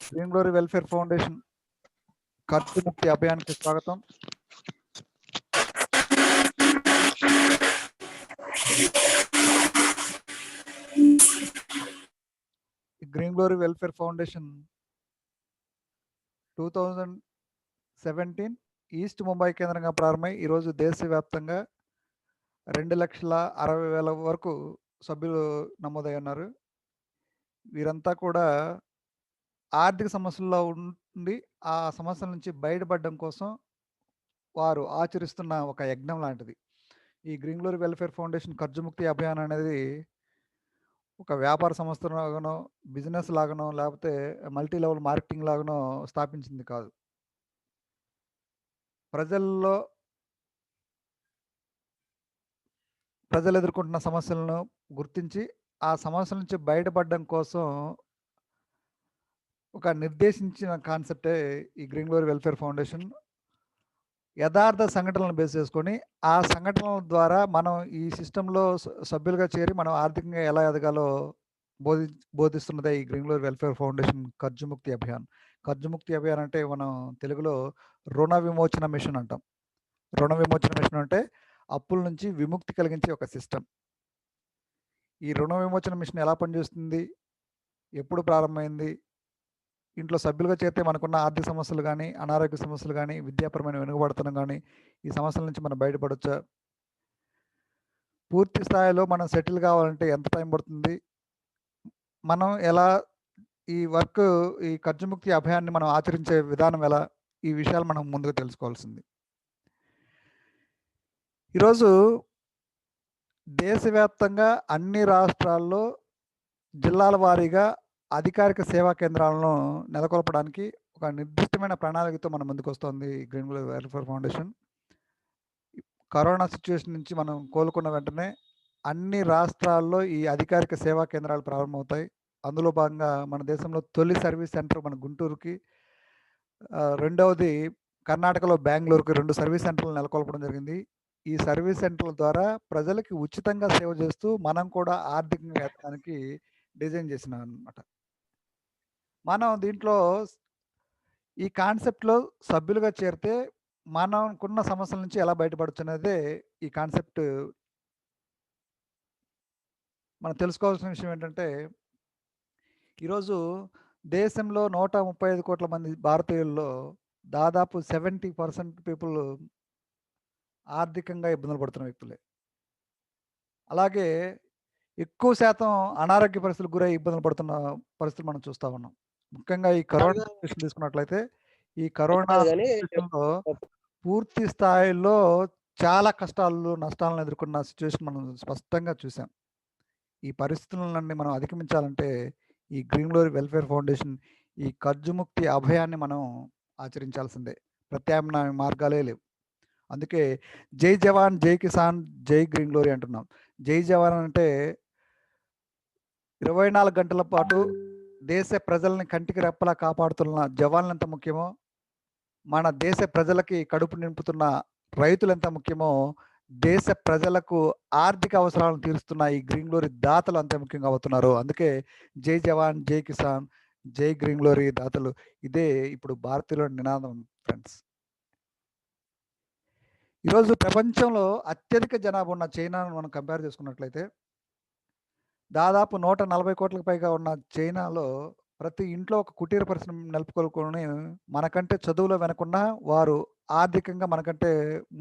Green glory welfare foundation ఖర్చు ముక్తి అభియాన్కి స్వాగతం. Green glory welfare foundation 2017 east Mumbai కేంద్రంగా ప్రారంభమై ఈరోజు దేశవ్యాప్తంగా 2,60,000 వరకు సభ్యులు నమోదై ఉన్నారు. వీరంతా కూడా ఆర్థిక సమస్యల్లో ఉండి ఆ సమస్యల నుంచి బయటపడడం కోసం వారు ఆచరిస్తున్న ఒక యజ్ఞం లాంటిది. ఈ green glory welfare foundation Kharchmukti Abhiyan అనేది ఒక వ్యాపార సంస్థ లాగానో, బిజినెస్ లాగానో, లేకపోతే మల్టీ లెవెల్ మార్కెటింగ్ లాగానో స్థాపించింది కాదు. ప్రజలు ఎదుర్కొంటున్న సమస్యలను గుర్తించి ఆ సమస్యల నుంచి బయటపడడం కోసం ఒక నిర్దేశించిన కాన్సెప్టే ఈ గ్రీన్ గ్లోరీ వెల్ఫేర్ ఫౌండేషన్. యథార్థ సంఘటనలను బేస్ చేసుకొని ఆ సంఘటనల ద్వారా మనం ఈ సిస్టంలో సభ్యులుగా చేరి మనం ఆర్థికంగా ఎలా ఎదగాలో బోధిస్తున్నదే ఈ green glory welfare foundation Kharchmukti Abhiyan. Kharchmukti Abhiyan అంటే మనం తెలుగులో రుణ విమోచన మిషన్ అంటాం. రుణ విమోచన మిషన్ అంటే అప్పుల నుంచి విముక్తి కలిగించే ఒక సిస్టమ్. ఈ రుణ విమోచన మిషన్ ఎలా పనిచేస్తుంది, ఎప్పుడు ప్రారంభమైంది, ఇంట్లో సభ్యులుగా చేరితే మనకున్న ఆర్థిక సమస్యలు కానీ, అనారోగ్య సమస్యలు కానీ, విద్యాపరమైన వెనుకబడతనం కానీ, ఈ సమస్యల నుంచి మనం బయటపడొచ్చా, పూర్తి స్థాయిలో మనం సెటిల్ కావాలంటే ఎంత టైం పడుతుంది, మనం ఎలా ఈ ఖర్చుముక్తి అభియాన్ని మనం ఆచరించే విధానం ఎలా, ఈ విషయాలు మనం ముందుగా తెలుసుకోవాల్సింది. ఈరోజు దేశవ్యాప్తంగా అన్ని రాష్ట్రాల్లో జిల్లాల వారీగా అధికారిక సేవా కేంద్రాలను నెలకొల్పడానికి ఒక నిర్దిష్టమైన ప్రణాళికతో మన ముందుకు వస్తుంది green glory welfare foundation. Corona situation నుంచి మనం కోలుకున్న వెంటనే అన్ని రాష్ట్రాల్లో ఈ అధికారిక సేవా కేంద్రాలు ప్రారంభమవుతాయి. అందులో భాగంగా మన దేశంలో తొలి సర్వీస్ సెంటర్ మన గుంటూరుకి, రెండవది కర్ణాటకలో బెంగళూరుకి 2 సర్వీస్ సెంటర్లు నెలకొల్పడం జరిగింది. ఈ సర్వీస్ సెంటర్ల ద్వారా ప్రజలకి ఉచితంగా సేవ చేస్తూ మనం కూడా ఆర్థికంగా ఎదగడానికి డిజైన్ చేసినాం అనమాట. మనం దీంట్లో ఈ కాన్సెప్ట్లో సభ్యులుగా చేరితే మనకున్న సమస్యల నుంచి ఎలా బయటపడచ్చు అనేదే ఈ కాన్సెప్ట్. మనం తెలుసుకోవాల్సిన విషయం ఏంటంటే, ఈరోజు దేశంలో 135 కోట్ల మంది భారతీయుల్లో దాదాపు 70% పీపుల్ ఆర్థికంగా ఇబ్బందులు పడుతున్న వ్యక్తులే. అలాగే ఎక్కువ శాతం అనారోగ్య పరిస్థితులకు గురై ఇబ్బందులు పడుతున్న పరిస్థితులు మనం చూస్తూ ఉన్నాం. ముఖ్యంగా ఈ కరోనా సిచ్యువేషన్ తీసుకున్నట్లయితే, ఈ కరోనా సిచ్యువేషన్లో పూర్తి స్థాయిలో చాలా కష్టాలు, నష్టాలను ఎదుర్కొన్న సిచ్యువేషన్ మనం స్పష్టంగా చూసాం. ఈ పరిస్థితులన్నీ మనం అధిగమించాలంటే ఈ గ్రీన్ గ్లోరీ వెల్ఫేర్ ఫౌండేషన్ ఈ ఖర్చుముక్తి అభయాన్ని మనం ఆచరించాల్సిందే. ప్రత్యామ్నాయ మార్గాలే లేవు. అందుకే జై జవాన్, జై కిసాన్, జై గ్రీన్ గ్లోరీ అంటున్నాం. జై జవాన్ అంటే 24 గంటల పాటు దేశ ప్రజల్ని కంటికి రెప్పలా కాపాడుతున్న జవాన్లు ఎంత ముఖ్యమో, మన దేశ ప్రజలకి కడుపు నింపుతున్న రైతులు ఎంత ముఖ్యమో, దేశ ప్రజలకు ఆర్థిక అవసరాలను తీరుస్తున్న ఈ గ్రీన్ గ్లోరీ దాతలు అంతే ముఖ్యంగా అవుతున్నారు. అందుకే జై జవాన్, జై కిసాన్, జై గ్రీన్ గ్లోరీ దాతలు, ఇదే ఇప్పుడు భారతీయుల నినాదం ఫ్రెండ్స్. ఈరోజు ప్రపంచంలో అత్యధిక జనాభా ఉన్న చైనాను మనం కంపేర్ చేసుకున్నట్లయితే, దాదాపు 140 కోట్లకు పైగా ఉన్న చైనాలో ప్రతి ఇంట్లో ఒక కుటీర పరిశ్రమ నెలకొల్పుకొని మనకంటే చదువులో వెనకున్నా వారు ఆర్థికంగా మనకంటే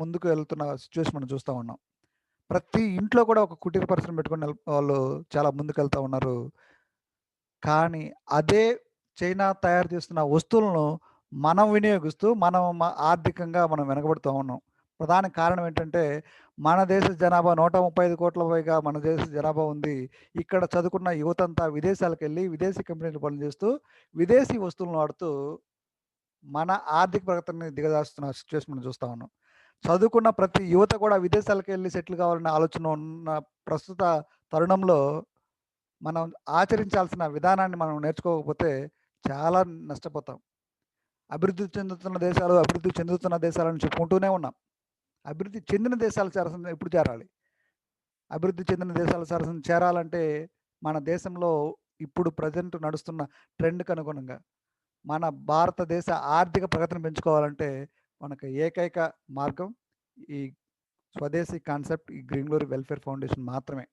ముందుకు వెళ్తున్న సిచ్యువేషన్ మనం చూస్తూ ఉన్నాం. ప్రతి ఇంట్లో కూడా ఒక కుటీర పరిశ్రమ పెట్టుకొని వాళ్ళు చాలా ముందుకు వెళ్తూ ఉన్నారు. కానీ అదే చైనా తయారు చేస్తున్న వస్తువులను మనం వినియోగిస్తూ ఆర్థికంగా మనం వెనకబడుతూ ఉన్నాం. ప్రధాన కారణం ఏంటంటే, మన దేశ జనాభా 135 కోట్ల పైగా మన దేశ జనాభా ఉంది. ఇక్కడ చదువుకున్న యువతంతా విదేశాలకు వెళ్ళి విదేశీ కంపెనీలు పనిచేస్తూ విదేశీ వస్తువులను వాడుతూ మన ఆర్థిక ప్రగతిని దిగజారుస్తున్న సిచ్యువేషన్ మనం చూస్తూ ఉన్నాం. చదువుకున్న ప్రతి యువత కూడా విదేశాలకు వెళ్ళి సెటిల్ కావాలనే ఆలోచన ఉన్న ప్రస్తుత తరుణంలో మనం ఆచరించాల్సిన విధానాన్ని మనం నేర్చుకోకపోతే చాలా నష్టపోతాం. అభివృద్ధి చెందుతున్న దేశాలను చెప్పుకుంటూనే ఉన్నాం. అభివృద్ధి చెందిన దేశాల సరసన ఎప్పుడు చేరాలి? అభివృద్ధి చెందిన దేశాల సరసన చేరాలంటే మన దేశంలో ఇప్పుడు ప్రజెంట్ నడుస్తున్న ట్రెండ్కి అనుగుణంగా మన భారతదేశ ఆర్థిక ప్రగతిని పెంచుకోవాలంటే మనకు ఏకైక మార్గం ఈ స్వదేశీ కాన్సెప్ట్, ఈ గ్రీన్ గ్లోరీ వెల్ఫేర్ ఫౌండేషన్ మాత్రమే.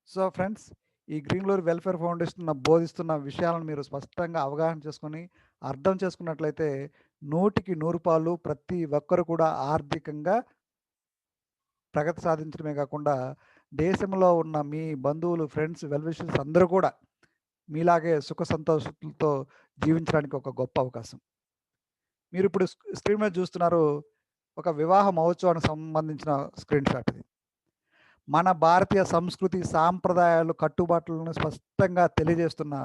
సో ఫ్రెండ్స్, ఈ గ్రీన్ గ్లోరీ వెల్ఫేర్ ఫౌండేషన్ బోధిస్తున్న విషయాలను మీరు స్పష్టంగా అవగాహన చేసుకొని అర్థం చేసుకున్నట్లయితే 100కి 100 ప్రతి ఒక్కరు కూడా ఆర్థికంగా ప్రగతి సాధించడమే కాకుండా దేశంలో ఉన్న మీ బంధువులు, ఫ్రెండ్స్, వెల్ విషర్స్ అందరూ కూడా మీలాగే సుఖ సంతోషాలతో జీవించడానికి ఒక గొప్ప అవకాశం. మీరు ఇప్పుడు స్క్రీన్ మీద చూస్తున్నారు, ఒక వివాహ మహోత్సవానికి సంబంధించిన స్క్రీన్ షాట్ ఇది. మన భారతీయ సంస్కృతి, సాంప్రదాయాలు, కట్టుబాట్లను స్పష్టంగా తెలియజేస్తున్న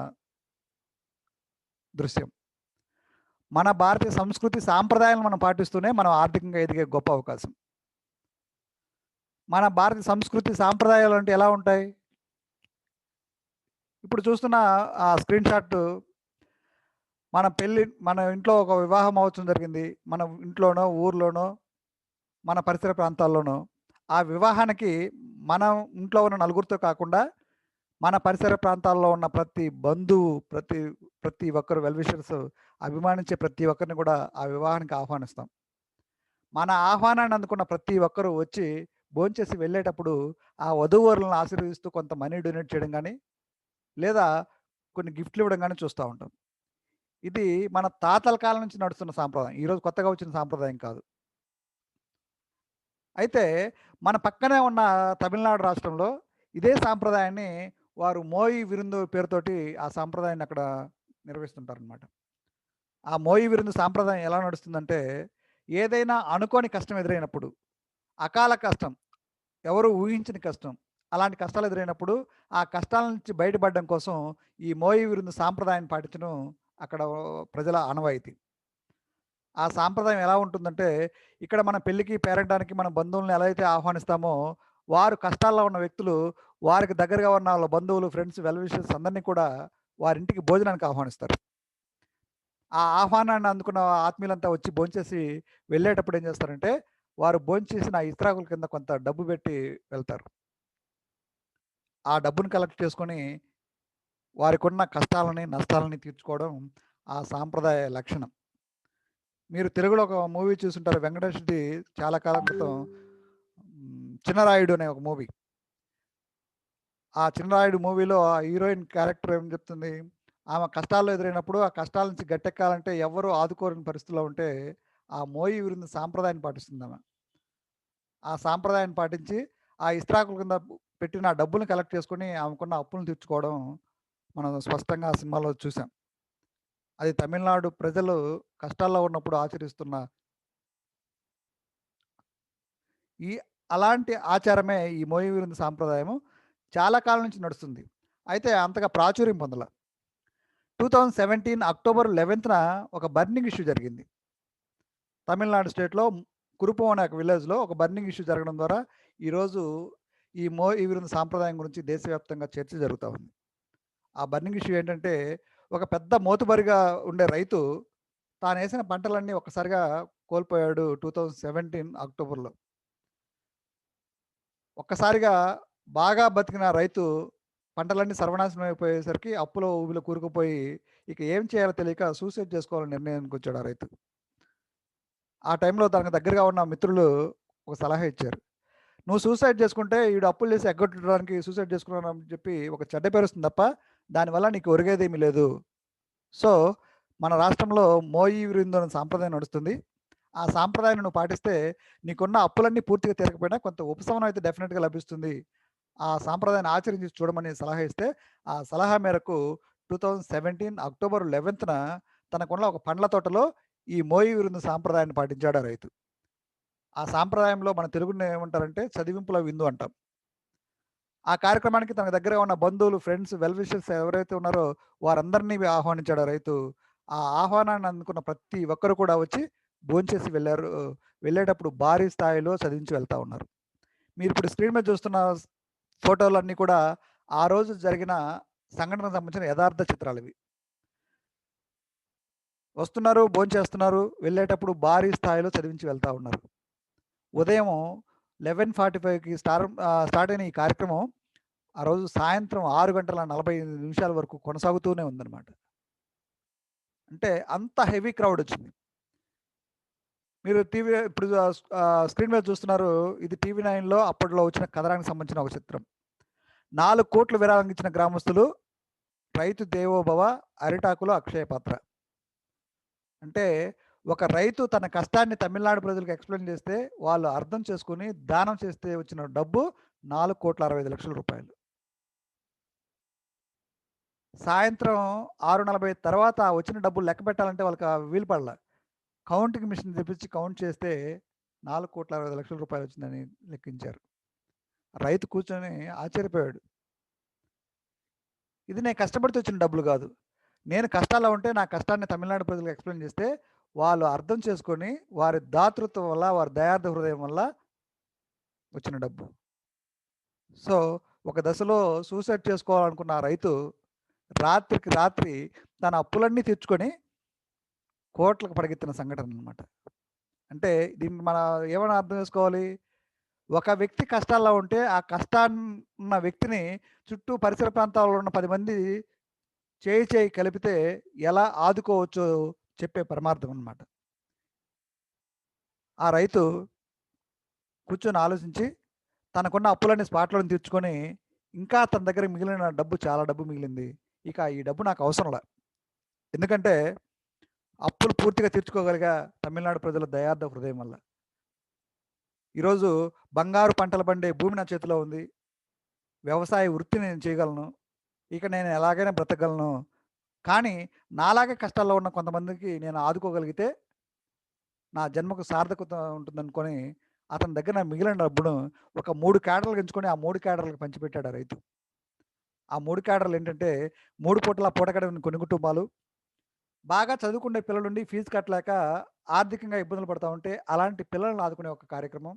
దృశ్యం. మన భారతీయ సంస్కృతి సాంప్రదాయాలను మనం పాటిస్తూనే మనం ఆర్థికంగా ఎదిగే గొప్ప అవకాశం. మన భారతీయ సంస్కృతి సాంప్రదాయాలు అంటే ఎలా ఉంటాయి? ఇప్పుడు చూస్తున్న ఆ స్క్రీన్ షాట్, మన ఇంట్లో ఒక వివాహ మహోత్సవం జరిగింది. మన ఇంట్లోనో, ఊర్లోనో, మన పరిసర ప్రాంతాల్లోనో. ఆ వివాహానికి మనం ఇంట్లో ఉన్న నలుగురితో కాకుండా మన పరిసర ప్రాంతాల్లో ఉన్న ప్రతి బంధువు, ప్రతి ఒక్కరు, వెల్ విషర్స్, అభిమానించే ప్రతి ఒక్కరిని కూడా ఆ వివాహానికి ఆహ్వానిస్తాం. మన ఆహ్వానాన్ని అందుకున్న ప్రతి ఒక్కరు వచ్చి భోంచేసి వెళ్ళేటప్పుడు ఆ వధూవరులను ఆశీర్వదిస్తూ కొంత మనీ డొనేట్ చేయడం కానీ, లేదా కొన్ని గిఫ్ట్లు ఇవ్వడం కానీ చూస్తూ ఉంటాం. ఇది మన తాతల కాలం నుంచి నడుస్తున్న సాంప్రదాయం. ఈరోజు కొత్తగా వచ్చిన సాంప్రదాయం కాదు. అయితే మన పక్కనే ఉన్న తమిళనాడు రాష్ట్రంలో ఇదే సాంప్రదాయాన్ని వారు మోయి విరుందు పేరుతోటి ఆ సాంప్రదాయాన్ని అక్కడ నిర్వహిస్తుంటారనమాట. ఆ మోయి విరుందు సాంప్రదాయం ఎలా నడుస్తుందంటే, ఏదైనా అనుకోని కష్టం ఎదురైనప్పుడు, అకాల కష్టం, ఎవరు ఊహించని కష్టం, అలాంటి కష్టాలు ఎదురైనప్పుడు ఆ కష్టాల నుంచి బయటపడడం కోసం ఈ మోయి విరుందు సాంప్రదాయాన్ని పాటించడం అక్కడ ప్రజల ఆనవాయితీ. ఆ సాంప్రదాయం ఎలా ఉంటుందంటే, ఇక్కడ మన పెళ్ళికి, పేరంటానికి మన బంధువులను ఎలా అయితే ఆహ్వానిస్తామో, వారు కష్టాల్లో ఉన్న వ్యక్తులు, వారికి దగ్గరగా ఉన్న వాళ్ళ బంధువులు, ఫ్రెండ్స్, వెల్ విషర్స్ అందరినీ కూడా వారింటికి భోజనానికి ఆహ్వానిస్తారు. ఆ ఆహ్వానాన్ని అందుకున్న ఆత్మీయులంతా వచ్చి భోంచేసి వెళ్ళేటప్పుడు ఏం చేస్తారంటే, వారు భోంచేసిన ఇస్త్రాకుల కింద కొంత డబ్బు పెట్టి వెళ్తారు. ఆ డబ్బును కలెక్ట్ చేసుకొని వారికున్న కష్టాలని, నష్టాలని తీర్చుకోవడం ఆ సాంప్రదాయ లక్షణం. మీరు తెలుగులో ఒక మూవీ చూసుంటారు, వెంకటేష్‌ది, చాలా కాలం క్రితం. 'చిన్నరాయుడు' అనే ఒక మూవీ. ఆ 'చిన్నరాయుడు' మూవీలో ఆ హీరోయిన్ క్యారెక్టర్ ఏం చెప్తుంది? ఆమె కష్టాల్లో ఎదురైనప్పుడు ఆ కష్టాల నుంచి గట్టెక్కాలంటే ఎవ్వరూ ఆదుకోలేని పరిస్థితిలో ఉంటే ఆ మోయి విరుందు సాంప్రదాయాన్ని పాటిస్తుందామె. ఆ సాంప్రదాయాన్ని పాటించి ఆ ఇస్త్రాకుల కింద పెట్టిన ఆ డబ్బుల్ని కలెక్ట్ చేసుకొని ఆమెకున్న అప్పులను తీర్చుకోవడం మనం స్పష్టంగా ఆ సినిమాలో చూసాం. అది తమిళనాడు ప్రజలు కష్టాల్లో ఉన్నప్పుడు ఆచరిస్తున్న ఈ అలాంటి ఆచారమే ఈ మోయి విరుందు సాంప్రదాయము. చాలా కాలం నుంచి నడుస్తుంది. అయితే అంతగా ప్రాచుర్యం పొందల. 2017 అక్టోబర్ 11న ఒక బర్నింగ్ ఇష్యూ జరిగింది. తమిళనాడు స్టేట్‌లో కురుపం అనే ఒక విలేజ్‌లో ఒక బర్నింగ్ ఇష్యూ జరగడం ద్వారా ఈరోజు ఈ మోయి విరుందు సాంప్రదాయం గురించి దేశవ్యాప్తంగా చర్చ జరుగుతా ఉంది. ఆ బర్నింగ్ ఇష్యూ ఏంటంటే, ఒక పెద్ద మోతుబరిగా ఉండే రైతు తానేసిన పంటలన్నీ ఒక్కసారిగా కోల్పోయాడు 2017 అక్టోబర్‌లో. ఒక్కసారిగా బాగా బతికిన రైతు పంటలన్నీ సర్వనాశనం అయిపోయేసరికి అప్పులో ఊబిలో కూరుకుపోయి ఇక ఏం చేయాలో తెలియక సూసైడ్ చేసుకోవాలని నిర్ణయానికి వచ్చాడు ఆ రైతు. ఆ టైంలో తనకు దగ్గరగా ఉన్న మిత్రులు ఒక సలహా ఇచ్చారు. "నువ్వు సూసైడ్ చేసుకుంటే ఈడు అప్పులు చేసి ఎగ్గొట్టడానికి సూసైడ్ చేసుకున్నానని చెప్పి ఒక చెడ్డ పేరు వస్తుంది తప్ప దానివల్ల నీకు ఒరిగేదేమీ లేదు. సో, మన రాష్ట్రంలో మోయి విరుందు అనే సాంప్రదాయం నడుస్తుంది. ఆ సాంప్రదాయాన్ని నువ్వు పాటిస్తే నీకున్న అప్పులన్నీ పూర్తిగా తీరకపోయినా కొంత ఉపశమనం అయితే డెఫినిట్‌గా లభిస్తుంది. ఆ సాంప్రదాయాన్ని ఆచరించి చూడమని సలహా ఇస్తే, ఆ సలహా మేరకు 2017 అక్టోబర్ 11న తనకున్న ఒక పండ్ల తోటలో ఈ మోయి విరుందు సాంప్రదాయాన్ని పాటించాడు ఆ రైతు. ఆ సాంప్రదాయంలో మన తెలుగులో ఏమంటారంటే చదివింపుల విందు అంటాం. ఆ కార్యక్రమానికి తన దగ్గరగా ఉన్న బంధువులు, ఫ్రెండ్స్, వెల్ విషర్స్ ఎవరైతే ఉన్నారో వారందరినీ ఆహ్వానించాడు ఆ రైతు. ఆ ఆహ్వానాన్ని అందుకున్న ప్రతి ఒక్కరు కూడా వచ్చి భోంచేసి వెళ్లారు. వెళ్ళేటప్పుడు భారీ స్థాయిలో చదివించి వెళ్తా ఉన్నారు. మీరిప్పుడు స్క్రీన్ మీద చూస్తున్న ఫోటోలన్నీ కూడా ఆ రోజు జరిగిన సంఘటనకు సంబంధించిన యథార్థ చిత్రాలివి. వస్తున్నారు, భోంచేస్తున్నారు, వెళ్ళేటప్పుడు భారీ స్థాయిలో చదివించి వెళ్తా ఉన్నారు. ఉదయం 11:45కి స్టార్ట్ అయిన ఈ కార్యక్రమం ఆ రోజు సాయంత్రం 6 గంటల 45 నిమిషాల వరకు కొనసాగుతూనే ఉందన్నమాట. అంటే అంత హెవీ క్రౌడ్ వచ్చింది. మీరు టీవీ ఇప్పుడు స్క్రీన్ మీద చూస్తున్నారు. ఇది టీవీ 9లో అప్పట్లో వచ్చిన కథనానికి సంబంధించిన ఒక చిత్రం. 4,00,00,000 విరాళం ఇచ్చిన గ్రామస్తులు, రైతు దేవోభవ, అరిటాకులో అక్షయ పాత్ర. అంటే ఒక రైతు తన కష్టాన్ని తమిళనాడు ప్రజలకు ఎక్స్‌ప్లెయిన్ చేస్తే, వాళ్ళు అర్థం చేసుకొని దానం చేస్తే వచ్చిన డబ్బు రూ. 4,65,00,000. సాయంత్రం 6:40 తర్వాత వచ్చిన డబ్బులు లెక్క పెట్టాలంటే వాళ్ళకి వీలు పడల. కౌంటింగ్ మిషన్ తెప్పించి కౌంట్ చేస్తే రూ. 4,60,00,000 వచ్చిందని లెక్కించారు. రైతు కూర్చొని ఆశ్చర్యపోయాడు. ఇది నేను కష్టపడితే వచ్చిన డబ్బులు కాదు. నేను కష్టాల్లో ఉంటే నా కష్టాన్ని తమిళనాడు ప్రజలకు ఎక్స్‌ప్లెయిన్ చేస్తే, వాళ్ళు అర్థం చేసుకొని వారి దాతృత్వం వల్ల, వారి దయార్థ హృదయం వల్ల వచ్చిన డబ్బు. సో, ఒక దశలో సూసైడ్ చేసుకోవాలనుకున్న ఆ రైతు రాత్రికి రాత్రి తన అప్పులన్నీ తీర్చుకొని కోట్లకు పడగెత్తిన సంఘటన అనమాట. అంటే దీన్ని మనం ఏమని అర్థం చేసుకోవాలి? ఒక వ్యక్తి కష్టాల్లో ఉంటే, ఆ కష్టాన్న వ్యక్తిని చుట్టూ పరిసర ప్రాంతాల్లో ఉన్న 10 మంది చేయి కలిపితే ఎలా ఆదుకోవచ్చో చెప్పే పరమార్థం అనమాట. ఆ రైతు కూర్చొని ఆలోచించి తనకున్న అప్పులన్నీ స్పాట్‌లోనే తీర్చుకొని, ఇంకా తన దగ్గర మిగిలిన డబ్బు చాలా డబ్బు మిగిలింది. ఇక ఈ డబ్బు నాకు అవసరంలా. ఎందుకంటే అప్పులు పూర్తిగా తీర్చుకోగలిగా తమిళనాడు ప్రజల దయార్థ హృదయం వల్ల. ఈరోజు బంగారు పంటలు పండే భూమి నా చేతిలో ఉంది. వ్యవసాయ వృత్తిని నేను చేయగలను. ఇక నేను ఎలాగైనా బ్రతకగలను. కానీ నాలాగే కష్టాల్లో ఉన్న కొంతమందికి నేను ఆదుకోగలిగితే నా జన్మకు సార్థకత ఉంటుందనుకోని అతని దగ్గర మిగిలిన డబ్బును ఒక 3 క్యాడర్‌లుగా ఎంచుకొని ఆ 3 క్యాడర్‌లకు పంచిపెట్టాడు ఆ రైతు. ఆ 3 క్యాడర్‌లు ఏంటంటే 3 పూటలా పూటగడవని కొన్ని కుటుంబాలు, బాగా చదువుకునే పిల్లలుండి ఫీజు కట్టలేక ఆర్థికంగా ఇబ్బందులు పడతా ఉంటే అలాంటి పిల్లల్ని ఆదుకునే ఒక కార్యక్రమం.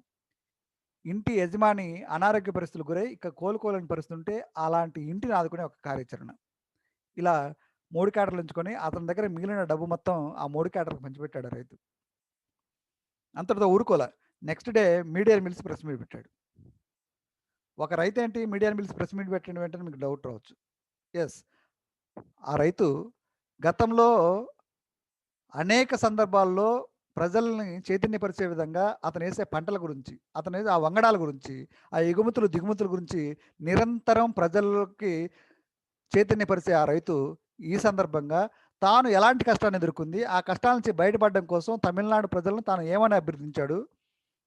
ఇంటి యజమాని అనారోగ్య పరిస్థితులకు గురై ఇక కోలుకోలేని పరిస్థితి ఉంటే అలాంటి ఇంటిని ఆదుకునే ఒక కార్యాచరణ. ఇలా 3 క్యాడర్‌లు ఎంచుకొని అతని దగ్గర మిగిలిన డబ్బు మొత్తం ఆ 3 క్యాడర్‌లకు పంచిపెట్టాడు ఆ రైతు. అంతటితో ఊరుకోల. నెక్స్ట్ డే మీడియాని పిలిచి ప్రెస్ మీట్ పెట్టాడు. ఒక రైతేంటి మీడియాని పిలిచి ప్రెస్ మీట్ పెట్టిన వెంటనే మీకు డౌట్ రావచ్చు. యెస్. ఆ రైతు గతంలో అనేక సందర్భాల్లో ప్రజల్ని చైతన్యపరిచే విధంగా అతనేసే పంటల గురించి, అతనేసే ఆ వంగడాల గురించి, ఆ ఎగుమతులు, దిగుమతుల గురించి నిరంతరం ప్రజలకి చైతన్యపరిచే ఆ రైతు ఈ సందర్భంగా తాను ఎలాంటి కష్టాన్ని ఎదుర్కొంది, ఆ కష్టాల నుంచి బయటపడడం కోసం తమిళనాడు ప్రజలను తాను ఏమని అభ్యర్థించాడు,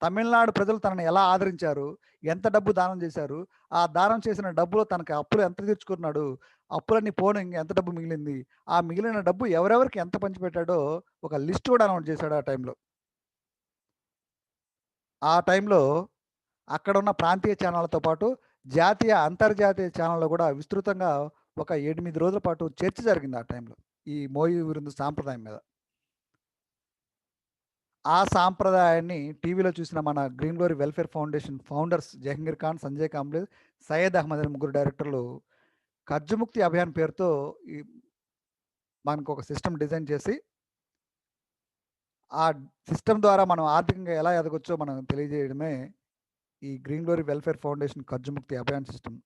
తమిళనాడు ప్రజలు తనని ఎలా ఆదరించారు, ఎంత డబ్బు దానం చేశారు, ఆ దానం చేసిన డబ్బులో తనకి అప్పులు ఎంత తీర్చుకున్నాడు, అప్పులన్నీ పోను ఇంక ఎంత డబ్బు మిగిలింది, ఆ మిగిలిన డబ్బు ఎవరెవరికి ఎంత పంచిపెట్టాడో ఒక లిస్ట్ కూడా అనౌన్స్ చేశాడు ఆ టైంలో. ఆ టైంలో అక్కడున్న ప్రాంతీయ ఛానళ్ళతో పాటు జాతీయ, అంతర్జాతీయ ఛానళ్ళలో కూడా విస్తృతంగా ఒక 8 రోజుల పాటు చర్చ జరిగింది ఆ టైంలో. ఈ మోయి విరుందు సాంప్రదాయం మీద. ఆ సాంప్రదాయాన్ని టీవీలో చూసిన మన Green glory welfare Foundation founders Jahangir Khan, Sanjay Kamble, Syed Ahmed అనే ముగ్గురు డైరెక్టర్లు కర్జముక్తి అభియాన్ పేరుతో ఈ మనకొక సిస్టమ్ డిజైన్ చేసి, ఆ సిస్టమ్ ద్వారా మనం ఆర్థికంగా ఎలా ఎదగొచ్చో మనం తెలియజేయడమే ఈ green glory welfare foundation Karjmukti Abhiyan system.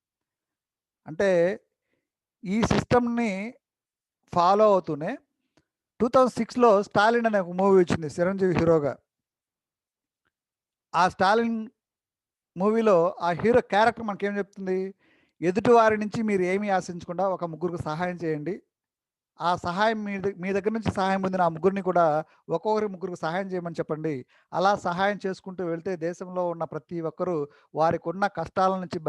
అంటే ఈ సిస్టమ్‌ని ఫాలో అవుతూనే 2006లో 'స్టాలిన్' అనే ఒక మూవీ వచ్చింది చిరంజీవి హీరోగా. ఆ 'స్టాలిన్' మూవీలో ఆ హీరో క్యారెక్టర్ మనకేం చెప్తుంది? ఎదుటివారి నుంచి మీరు ఏమీ ఆశించకుండా ఒక ముగ్గురికి సహాయం చేయండి. ఆ సహాయం మీ దగ్గర నుంచి సహాయం పొందిన ఆ ముగ్గురిని కూడా ముగ్గురికి సహాయం చేయమని చెప్పండి. అలా సహాయం చేసుకుంటూ వెళ్తే దేశంలో ఉన్న ప్రతి ఒక్కరు వారికున్న కష్టాల నుంచి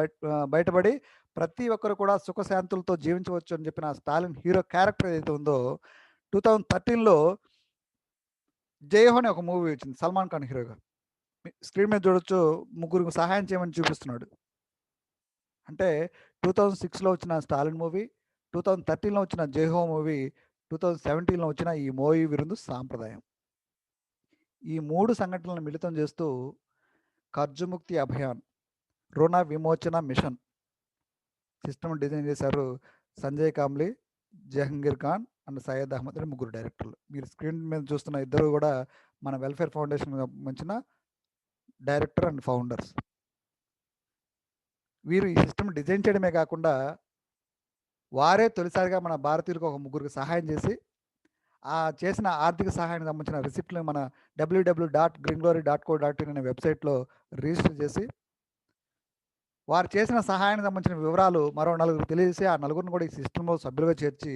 బయటపడి ప్రతి ఒక్కరు కూడా సుఖశాంతులతో జీవించవచ్చు అని చెప్పిన స్టాలిన్ హీరో క్యారెక్టర్ ఏదైతే ఉందో 2013లో 'జై హో' అనే ఒక మూవీ వచ్చింది సల్మాన్ ఖాన్ హీరోగా. స్క్రీన్ మీద చూడొచ్చు ముగ్గురికి సహాయం చేయమని చూపిస్తున్నాడు. అంటే 2006లో వచ్చిన 'స్టాలిన్' మూవీ, 2013లో వచ్చిన 'జై హో' మూవీ, 2017లో వచ్చిన ఈ 'మోయి విరుందు సాంప్రదాయం'. ఈ 3 సంఘటనలను మిళితం చేస్తూ కర్జముక్తి అభియాన్, రుణ విమోచన మిషన్ సిస్టమ్ డిజైన్ చేశారు సంజయ్ కాంబ్లీ, జహంగీర్ ఖాన్ అండ్ సయ్యద్ అహ్మద్ అని ముగ్గురు డైరెక్టర్లు. మీరు స్క్రీన్ మీద చూస్తున్న ఇద్దరు కూడా మన వెల్ఫేర్ ఫౌండేషన్‌కి సంబంధించిన డైరెక్టర్ అండ్ ఫౌండర్స్. వీరు ఈ సిస్టమ్ డిజైన్ చేయడమే కాకుండా వారే తొలిసారిగా మన భారతీయులకు ఒక ముగ్గురికి సహాయం చేసి ఆ చేసిన ఆర్థిక సహాయానికి సంబంధించిన రిసిప్ట్‌లు మన www.greenglory.co.in అనే వెబ్‌సైట్‌లో రిజిస్టర్ చేసి, వారు చేసిన సహాయానికి సంబంధించిన వివరాలు మరో నలుగురికి తెలియజేసి, ఆ నలుగురిని కూడా ఈ సిస్టమ్‌లో సభ్యులుగా చేర్చి,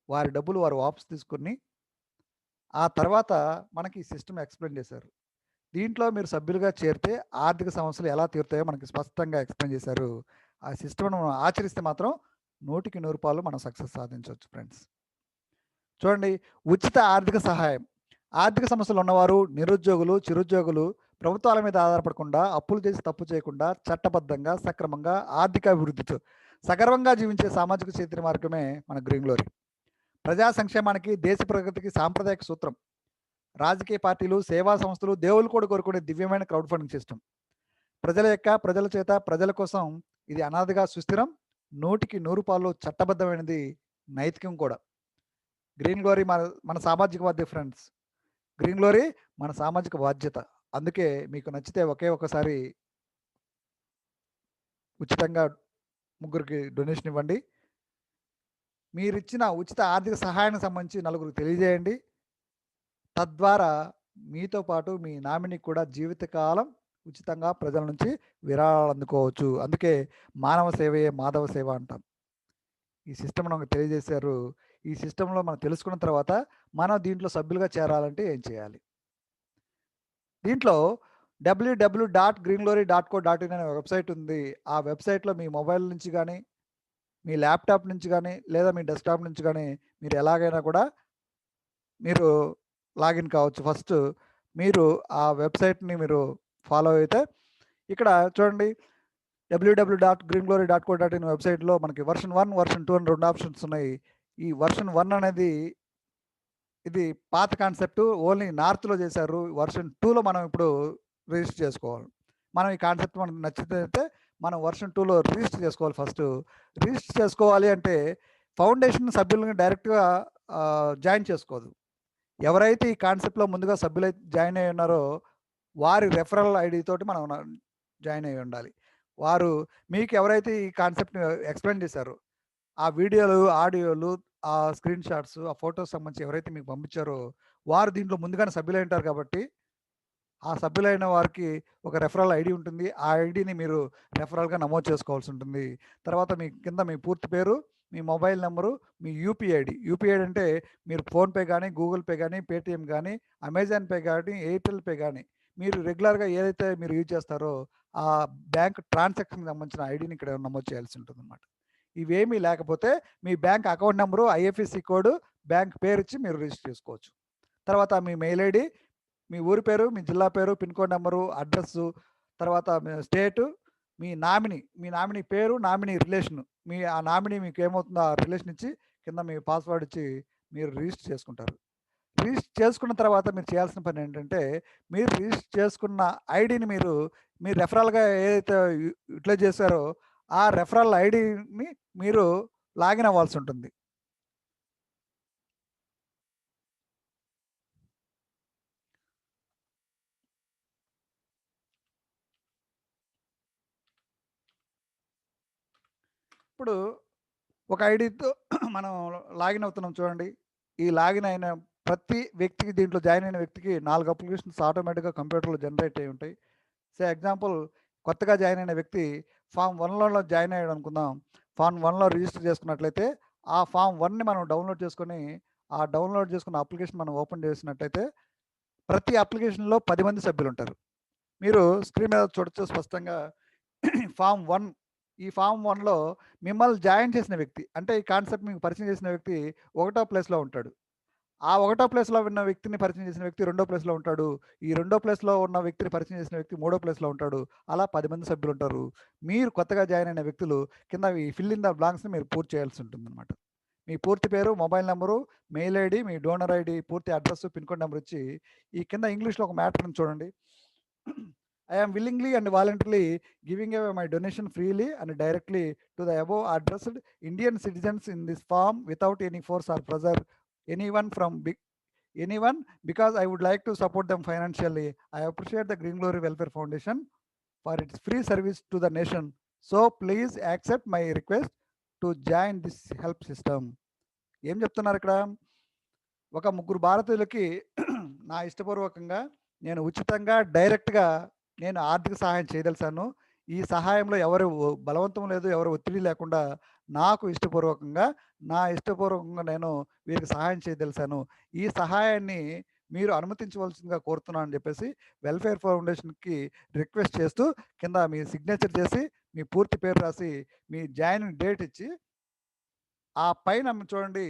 వారి డబ్బులు వారు వాపసు తీసుకొని, ఆ తర్వాత మనకి ఈ సిస్టమ్ ఎక్స్‌ప్లెయిన్ చేశారు. దీంట్లో మీరు సభ్యులుగా చేరితే ఆర్థిక సమస్యలు ఎలా తీరుతాయో మనకి స్పష్టంగా ఎక్స్‌ప్లెయిన్ చేశారు. ఆ సిస్టమ్‌ను మనం ఆచరిస్తే మాత్రం 100కి 100 మనం సక్సెస్ సాధించొచ్చు ఫ్రెండ్స్. చూడండి, ఉచిత ఆర్థిక సహాయం. ఆర్థిక సమస్యలు ఉన్నవారు, నిరుద్యోగులు, చిరుద్యోగులు ప్రభుత్వాల మీద ఆధారపడకుండా, అప్పులు చేసి తప్పు చేయకుండా, చట్టబద్ధంగా, సక్రమంగా ఆర్థిక అభివృద్ధితో సగర్వంగా జీవించే సామాజిక చైతన్య మార్గమే మన గ్రీన్ గ్లోరీ. ప్రజా సంక్షేమానికి, దేశ ప్రగతికి సాంప్రదాయక సూత్రం. రాజకీయ పార్టీలు, సేవా సంస్థలు, దేవుళ్ళు కూడా కోరుకునే దివ్యమైన క్రౌడ్ ఫండింగ్ సిస్టమ్. ప్రజల చేత, ప్రజల కోసం ఇది అనాదిగా సుస్థిరం, 100కి 100 చట్టబద్ధమైనది, నైతికం కూడా. గ్రీన్ గ్లోరీ మన మన సామాజిక బాధ్యత ఫ్రెండ్స్. గ్రీన్ గ్లోరీ మన సామాజిక బాధ్యత. అందుకే మీకు నచ్చితే ఒకే ఒక్కసారి ఉచితంగా ముగ్గురికి డొనేషన్ ఇవ్వండి. మీరిచ్చిన ఉచిత ఆర్థిక సహాయానికి సంబంధించి నలుగురికి తెలియజేయండి. తద్వారా మీతో పాటు మీ నామినీకి కూడా జీవితకాలం ఉచితంగా ప్రజల నుంచి విరాళాలు అందుకోవచ్చు. అందుకే మానవ సేవయే మాధవ సేవ అంటాం. ఈ సిస్టమ్ మనకు తెలియజేశారు. ఈ సిస్టంలో మనం తెలుసుకున్న తర్వాత మనం దీంట్లో సభ్యులుగా చేరాలంటే ఏం చేయాలి? దీంట్లో www.greenglory.co.in అనే వెబ్‌సైట్ ఉంది. ఆ వెబ్‌సైట్‌లో మీ మొబైల్ నుంచి గానీ, మీ ల్యాప్‌టాప్ నుంచి గానీ, లేదా మీ డెస్క్‌టాప్ నుంచి గానీ మీరు ఎలాగైనా కూడా మీరు లాగిన్ కావచ్చు. ఫస్ట్ మీరు ఆ వెబ్‌సైట్‌ని మీరు ఫాలో అయితే ఇక్కడ చూడండి, www.greenglory.co.in వెబ్‌సైట్‌లో మనకి వర్షన్ 1, వర్షన్ 2 అని 2 ఆప్షన్స్ ఉన్నాయి. ఈ వర్షన్ 1 అనేది ఇది పాత కాన్సెప్ట్, ఓన్లీ నార్త్‌లో చేశారు. వర్షన్ 2లో మనం ఇప్పుడు రిజిస్టర్ చేసుకోవాలి. మనం ఈ కాన్సెప్ట్ మనకు నచ్చితే మనం వర్షన్ 2లో రిజిస్టర్ చేసుకోవాలి ఫస్ట్. రిజిస్టర్ చేసుకోవాలి అంటే ఫౌండేషన్ సభ్యులను డైరెక్ట్‌గా జాయిన్ చేసుకోదు. ఎవరైతే ఈ కాన్సెప్ట్‌లో ముందుగా సభ్యులై జాయిన్ అయ్యి ఉన్నారో వారి రెఫరల్ ఐడి తోటి మనం జాయిన్ అయ్యి ఉండాలి. వారు మీకు ఎవరైతే ఈ కాన్సెప్ట్‌ని ఎక్స్‌ప్లెయిన్ చేశారో ఆ వీడియోలు, ఆడియోలు, ఆ స్క్రీన్ షాట్స్, ఆ ఫోటోస్ సంబంధించి ఎవరైతే మీకు పంపించారో వారు దీంట్లో ముందుగానే సభ్యులై ఉంటారు కాబట్టి, ఆ సభ్యులైన వారికి ఒక రెఫరల్ ఐడి ఉంటుంది. ఆ ఐడిని మీరు రెఫరల్‌గా నమోదు చేసుకోవాల్సి ఉంటుంది. తర్వాత మీ కింద మీ పూర్తి పేరు, మీ మొబైల్ నంబరు, మీ యూపీఐ ఐడి. యూపీఐ ఐడి అంటే మీరు ఫోన్‌పే గానీ, గూగుల్ పే గానీ, పేటీఎం గానీ, అమెజాన్ పే గానీ, ఎయిర్టెల్ పే గానీ మీరు రెగ్యులర్‌గా ఏదైతే మీరు యూజ్ చేస్తారో ఆ బ్యాంక్ ట్రాన్సాక్షన్‌కి సంబంధించిన ఐడిని ఇక్కడ నమోదు చేయాల్సి ఉంటుందన్నమాట. ఇవేమీ లేకపోతే మీ bank account number, IFSC code, bank పేరిచ్చి మీరు రిజిస్టర్ చేసుకోవచ్చు. తర్వాత మీ మెయిల్ ఐడి, మీ ఊరి పేరు, మీ జిల్లా పేరు, పిన్ కోడ్ నంబరు, అడ్రస్సు, తర్వాత మీ స్టేటు, మీ నామినీ పేరు, నామినీ రిలేషను. ఆ నామినీ మీకేమవుతుందో ఆ రిలేషన్ ఇచ్చి కింద మీ పాస్వర్డ్ ఇచ్చి మీరు రిజిస్టర్ చేసుకుంటారు. రిజిస్టర్ చేసుకున్న తర్వాత మీరు చేయాల్సిన పని ఏంటంటే, మీరు రిజిస్టర్ చేసుకున్న ఐడిని మీరు రెఫరల్‌గా ఏదైతే యుటిలైజ్ చేశారో ఆ రెఫరల్ ఐడిని మీరు లాగిన్ అవ్వాల్సి ఉంటుంది. ఇప్పుడు ఒక ఐడితో మనం లాగిన్ అవుతున్నాం చూడండి. ఈ లాగిన్ అయిన ప్రతి వ్యక్తికి, దీంట్లో జాయిన్ అయిన వ్యక్తికి 4 అప్లికేషన్స్ ఆటోమేటిక్‌గా కంప్యూటర్‌లో జనరేట్ అయ్యి ఉంటాయి. ఎగ్జాంపుల్, కొత్తగా జాయిన్ అయిన వ్యక్తి ఫామ్ 1లో జాయిన్ అయ్యాడు అనుకుందాం. ఫామ్ 1లో రిజిస్టర్ చేసుకున్నట్లయితే ఆ ఫామ్ 1ని మనం డౌన్లోడ్ చేసుకొని, ఆ డౌన్లోడ్ చేసుకున్న అప్లికేషన్ మనం ఓపెన్ చేసినట్టయితే ప్రతి అప్లికేషన్‌లో 10 మంది సభ్యులుంటారు. మీరు స్క్రీన్ మీద చూడొచ్చు స్పష్టంగా. ఫామ్ 1, ఈ ఫామ్ 1లో మిమ్మల్ని జాయిన్ చేసిన వ్యక్తి, అంటే ఈ కాన్సెప్ట్ మీకు పరిచయం చేసిన వ్యక్తి ఒకటో ప్లేస్‌లో ఉంటాడు. ఆ ఒకటో ప్లేస్‌లో ఉన్న వ్యక్తిని పరిచయం చేసిన వ్యక్తి రెండో ప్లేస్‌లో ఉంటాడు. ఈ రెండో ప్లేస్‌లో ఉన్న వ్యక్తిని పరిచయం చేసిన వ్యక్తి మూడో ప్లేస్‌లో ఉంటాడు. అలా 10 మంది సభ్యులుంటారు. మీరు కొత్తగా జాయిన్ అయిన వ్యక్తులు కింద ఈ ఫిల్ ఇన్ ద బ్లాంక్స్‌ని మీరు పూర్తి చేయాల్సి ఉంటుందన్నమాట. మీ పూర్తి పేరు, మొబైల్ నంబరు, మెయిల్ ఐడీ, మీ డోనర్ ఐడీ, పూర్తి అడ్రెస్, పిన్ కోడ్ నంబర్ ఇచ్చి ఈ కింద ఇంగ్లీష్‌లో ఒక మ్యాటర్ ఉంది చూడండి. I am willingly and voluntarily giving away my donation freely and directly to the above addressed Indian citizens in this form without any force or pressure anyone anyone, because I would like to support them financially. I appreciate the Green Glory Welfare Foundation for its free service to the nation. So please accept my request to join this help system. ఏం చెప్తున్నారు ఇక్కడ? ఒక ముగ్గురు భారతీయులకి నా ఇష్టపూర్వకంగా నేను ఉచితంగా డైరెక్ట్‌గా నేను ఆర్థిక సహాయం చేయదలిసాను. ఈ సహాయంలో ఎవరు బలవంతం లేదు, ఎవరు ఒత్తిడి లేకుండా నాకు ఇష్టపూర్వకంగా, నా ఇష్టపూర్వకంగా నేను వీరికి సహాయం చేయదలిసాను. ఈ సహాయాన్ని మీరు అనుమతించవలసిందిగా కోరుతున్నాను అని చెప్పేసి వెల్ఫేర్ ఫౌండేషన్‌కి రిక్వెస్ట్ చేస్తూ కింద మీ సిగ్నేచర్ చేసి, మీ పూర్తి పేరు రాసి, మీ జాయినింగ్ డేట్ ఇచ్చి ఆ పైన చూడండి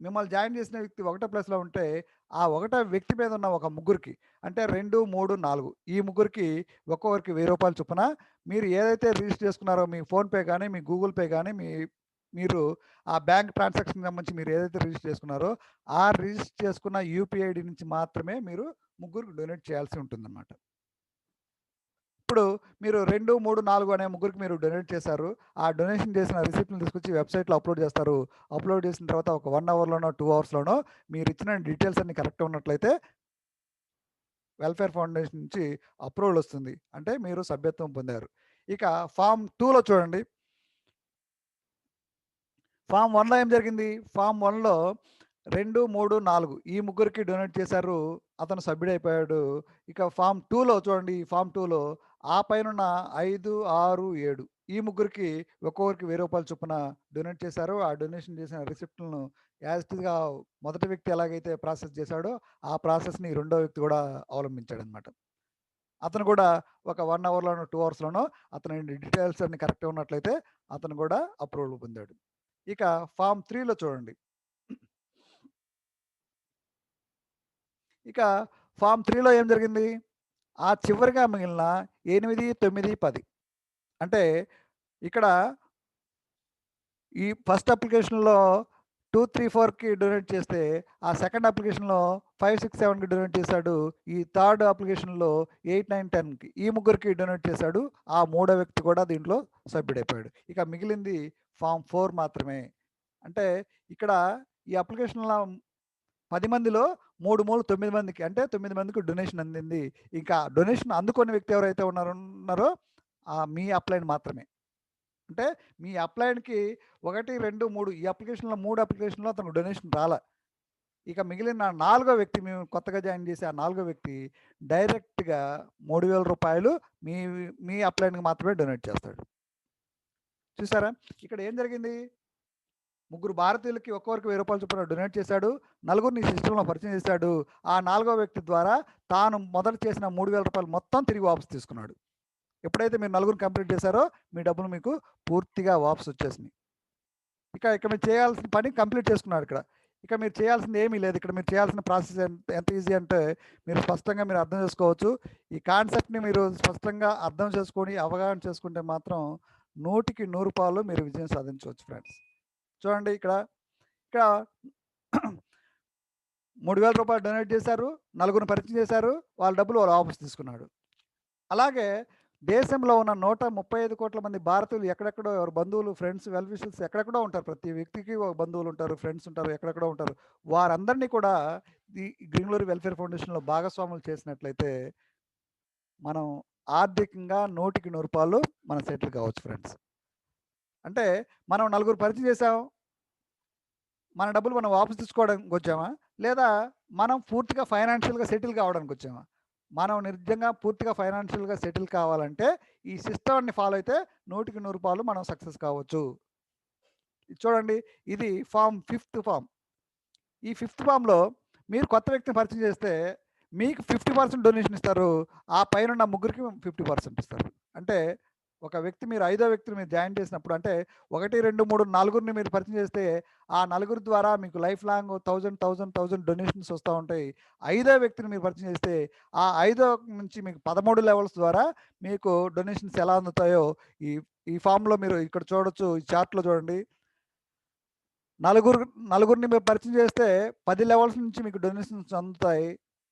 మిమ్మల్ని జాయిన్ చేసిన వ్యక్తి ఒకటో ప్లేస్‌లో ఉంటే, ఆ ఒకటో వ్యక్తి మీద ఉన్న ఒక ముగ్గురికి అంటే 2, 3, 4 ఈ ముగ్గురికి ఒక్కొక్కరికి రూ. 1000 చొప్పున మీరు ఏదైతే రిజిస్టర్ చేసుకున్నారో మీ ఫోన్‌పే గాని, మీ గూగుల్ పే గాని, మీరు ఆ బ్యాంక్ ట్రాన్సాక్షన్‌కి సంబంధించి మీరు ఏదైతే రిజిస్టర్ చేసుకున్నారో, ఆ రిజిస్టర్ చేసుకున్న యూపీఐ ఐడీ నుంచి మాత్రమే మీరు ముగ్గురికి డొనేట్ చేయాల్సి ఉంటుందన్నమాట. ఇప్పుడు మీరు 2, 3, 4 అనే ముగ్గురికి మీరు డొనేట్ చేశారు. ఆ డొనేషన్ చేసిన రిసిప్ట్‌ని తీసుకొచ్చి వెబ్‌సైట్‌లో అప్‌లోడ్ చేస్తారు. అప్‌లోడ్ చేసిన తర్వాత ఒక 1 అవర్‌లోనో, 2 అవర్స్‌లోనో మీరిచ్చిన డీటెయిల్స్ అన్నీ కరెక్ట్‌గా ఉన్నట్లయితే వెల్ఫేర్ ఫౌండేషన్ నుంచి అప్రూవల్ వస్తుంది. అంటే మీరు సభ్యత్వం పొందారు. ఇక ఫార్మ్ 2లో చూడండి. ఫార్మ్ 1లో ఏం జరిగింది? ఫార్మ్ 1లో 2, 3, 4 ఈ ముగ్గురికి డొనేట్ చేశారు. అతను సభ్యుడైపోయాడు. ఇక ఫార్మ్ 2లో చూడండి. ఈ ఫార్మ్ 2లో ఆ పైనున్న 5, 6, 7 ఈ ముగ్గురికి ఒక్కొక్కరికి రూ. 1000 చొప్పున డొనేట్ చేశారు. ఆ డొనేషన్ చేసిన రిసిప్ట్‌లను యాజ్ ఇట్ ఈస్‌గా మొదటి వ్యక్తి ఎలాగైతే ప్రాసెస్ చేశాడో, ఆ ప్రాసెస్‌ని రెండో వ్యక్తి కూడా అవలంబించాడనమాట. అతను కూడా ఒక 1 అవర్‌లోనో, 2 అవర్స్‌లోనో అతని డీటెయిల్స్ అన్నీ కరెక్ట్‌గా ఉన్నట్లయితే అతను కూడా అప్రూవల్ పొందాడు. ఇక ఫార్మ్ 3లో చూడండి. ఇక ఫార్మ్ 3లో ఏం జరిగింది? ఆ చివరిగా మిగిలిన 8, 9, 10 అంటే ఇక్కడ ఈ ఫస్ట్ అప్లికేషన్‌లో 2, 3, 4కి డొనేట్ చేస్తే, ఆ సెకండ్ అప్లికేషన్‌లో 5, 6, 7కి డొనేట్ చేశాడు. ఈ థర్డ్ అప్లికేషన్‌లో 8, 9, 10కి ఈ ముగ్గురికి డొనేట్ చేశాడు. ఆ మూడో వ్యక్తి కూడా దీంట్లో సభ్యుడైపోయాడు. ఇక మిగిలింది ఫార్మ్ 4 మాత్రమే. అంటే ఇక్కడ ఈ అప్లికేషన్‌ల 10 మందిలో 3 మూలు 9 మందికి అంటే 9 మందికి డొనేషన్ అందింది. ఇంకా డొనేషన్ అందుకోని వ్యక్తి ఎవరైతే ఉన్నారో మీ అప్లైన్ మాత్రమే. అంటే మీ అప్లైన్‌కి 1, 2, 3 ఈ అప్లికేషన్‌లో 3 అప్లికేషన్‌లో అతనికి డొనేషన్ రాలా. ఇక మిగిలిన నాలుగో వ్యక్తి మేము కొత్తగా జాయిన్ చేసే ఆ నాలుగో వ్యక్తి డైరెక్ట్‌గా రూ. 3000 మీ మీ అప్లైన్‌కి మాత్రమే డొనేట్ చేస్తాడు. చూసారా? ఇక్కడ ఏం జరిగింది? ముగ్గురు భారతీయులకి ఒక్కొక్కరికి రూ. 1000 చొప్పున డొనేట్ చేశాడు. నలుగురిని సిస్టమ్‌లో పరిచయం చేశాడు. ఆ నాలుగో వ్యక్తి ద్వారా తాను మొదట చేసిన రూ. 3000 మొత్తం తిరిగి వాపసు తీసుకున్నాడు. ఎప్పుడైతే మీరు నలుగురిని కంప్లీట్ చేశారో మీ డబ్బులు మీకు పూర్తిగా వాపసు వచ్చేసినాయి. ఇక ఇక మీరు చేయాల్సిన పని కంప్లీట్ చేసుకున్నారు ఇక్కడ. ఇక మీరు చేయాల్సింది ఏమీ లేదు. ఇక్కడ మీరు చేయాల్సిన ప్రాసెస్ ఎంత ఈజీ అంటే మీరు స్పష్టంగా మీరు అర్థం చేసుకోవచ్చు. ఈ కాన్సెప్ట్‌ని మీరు స్పష్టంగా అర్థం చేసుకొని, అవగాహన చేసుకుంటే మాత్రం 100కి 100 పాళ్ళు మీరు విజయం సాధించవచ్చు ఫ్రెండ్స్. చూడండి ఇక్కడ, ఇక్కడ రూ. 3000 డొనేట్ చేశారు. నలుగురిని పరిచయం చేశారు. వాళ్ళ డబ్బులు వాళ్ళు వాపసు తీసుకున్నాడు. అలాగే దేశంలో ఉన్న 135 కోట్ల మంది భారతీయులు ఎక్కడెక్కడో ఎవరి బంధువులు, ఫ్రెండ్స్, వెల్ విషర్స్ ఎక్కడెక్కడో ఉంటారు. ప్రతి వ్యక్తికి ఒక బంధువులు ఉంటారు, ఫ్రెండ్స్ ఉంటారు, ఎక్కడెక్కడో ఉంటారు. వారందరినీ కూడా ఈ గ్రీన్ వెల్ఫేర్ ఫౌండేషన్‌లో భాగస్వాములు చేసినట్లయితే మనం ఆర్థికంగా 100కి 100 పాళ్ళు మనం సెటిల్ కావచ్చు ఫ్రెండ్స్. అంటే మనం నలుగురు పరిచయం చేసాం. మన డబ్బులు మనం వాపసు తీసుకోవడానికి వచ్చామా? లేదా మనం పూర్తిగా ఫైనాన్షియల్‌గా సెటిల్ కావడానికి వచ్చామా? మనం నిజంగా పూర్తిగా ఫైనాన్షియల్‌గా సెటిల్ కావాలంటే ఈ సిస్టమ్‌ని ఫాలో అయితే 100కి 100 పాళ్ళు మనం సక్సెస్ కావచ్చు. ఇది చూడండి. ఇది ఫిఫ్త్ ఫార్మ్. ఈ ఫిఫ్త్ ఫార్మ్‌లో మీరు కొత్త వ్యక్తిని పరిచయం చేస్తే మీకు 50% డొనేషన్ ఇస్తారు. ఆ పైనున్న ముగ్గురికి 50% ఇస్తారు. అంటే ఒక వ్యక్తి మీరు ఐదో వ్యక్తిని మీరు జాయిన్ చేసినప్పుడు అంటే 1, 2, 3 నలుగురిని మీరు పరిచయం చేస్తే ఆ నలుగురు ద్వారా మీకు లైఫ్ లాంగ్ 1000 డొనేషన్స్ వస్తా ఉంటాయి. ఐదో వ్యక్తిని మీరు పరిచయం చేస్తే ఆ ఐదో నుంచి మీకు 13 లెవెల్స్ ద్వారా మీకు డొనేషన్స్ ఎలా అందుతాయో ఈ ఈ ఫార్మ్‌లో మీరు ఇక్కడ చూడొచ్చు. ఈ చార్ట్‌లో చూడండి. నలుగురు నలుగురిని మీరు పరిచయం చేస్తే 10 లెవెల్స్ నుంచి మీకు డొనేషన్స్ అందుతాయి.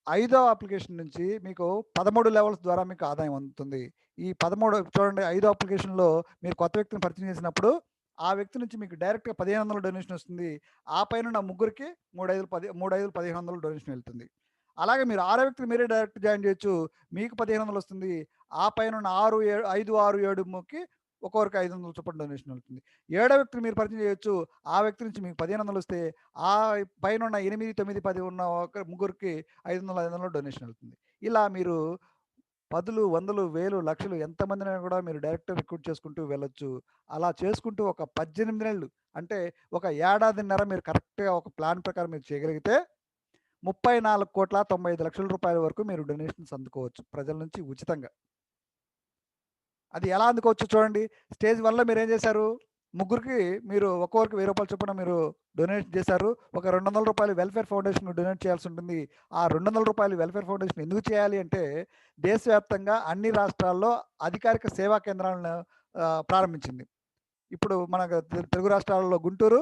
ఐదో అప్లికేషన్ నుంచి మీకు 13 లెవెల్స్ ద్వారా మీకు ఆదాయం అందుతుంది. ఈ 13 చూడండి ఐదో అప్లికేషన్‌లో మీరు కొత్త వ్యక్తిని పరిచయం చేసినప్పుడు, ఆ వ్యక్తి నుంచి మీకు డైరెక్ట్‌గా 1500 డొనేషన్ వస్తుంది. ఆ పైనున్న ముగ్గురికి 1500 డొనేషన్ వెళ్తుంది. అలాగే మీరు ఆరో వ్యక్తిని మీరే డైరెక్ట్ జాయిన్ చేయొచ్చు. మీకు 1500 వస్తుంది. ఆ పైనున్న 5, 6, 7కి ఒక్కొక్కరికి 500 చొప్పున డొనేషన్ వెళ్తుంది. ఏడో వ్యక్తిని మీరు పరిచయం చేయొచ్చు. ఆ వ్యక్తి నుంచి మీకు 1500 వస్తే ఆ పైనున్న 8, 9, 10 ఉన్న ఒక ముగ్గురికి 500, 500 డొనేషన్ వెళ్తుంది. ఇలా మీరు పదులు, వందలు, వేలు, లక్షలు ఎంతమందినైనా కూడా మీరు డైరెక్ట్ రిక్రూట్ చేసుకుంటూ వెళ్ళొచ్చు. అలా చేసుకుంటూ ఒక 18 నెలలు అంటే ఒక ఏడాదిన్నర మీరు కరెక్ట్‌గా ఒక ప్లాన్ ప్రకారం మీరు చేయగలిగితే 34,95,00,000 వరకు మీరు డొనేషన్స్ అందుకోవచ్చు ప్రజల నుంచి ఉచితంగా. అది ఎలా అందుకోవచ్చో చూడండి. స్టేజ్ 1లో మీరేం చేశారు? ముగ్గురికి మీరు ఒక్కొక్కరికి రూ. 1000 చొప్పున మీరు డొనేట్ చేశారు. ఒక రూ. 200 వెల్ఫేర్ ఫౌండేషన్‌కి డొనేట్ చేయాల్సి ఉంటుంది. ఆ రూ. 200 వెల్ఫేర్ ఫౌండేషన్ ఎందుకు చేయాలి అంటే, దేశవ్యాప్తంగా అన్ని రాష్ట్రాల్లో అధికారిక సేవా కేంద్రాలను ప్రారంభించింది. ఇప్పుడు మన తెలుగు రాష్ట్రాలలో గుంటూరు,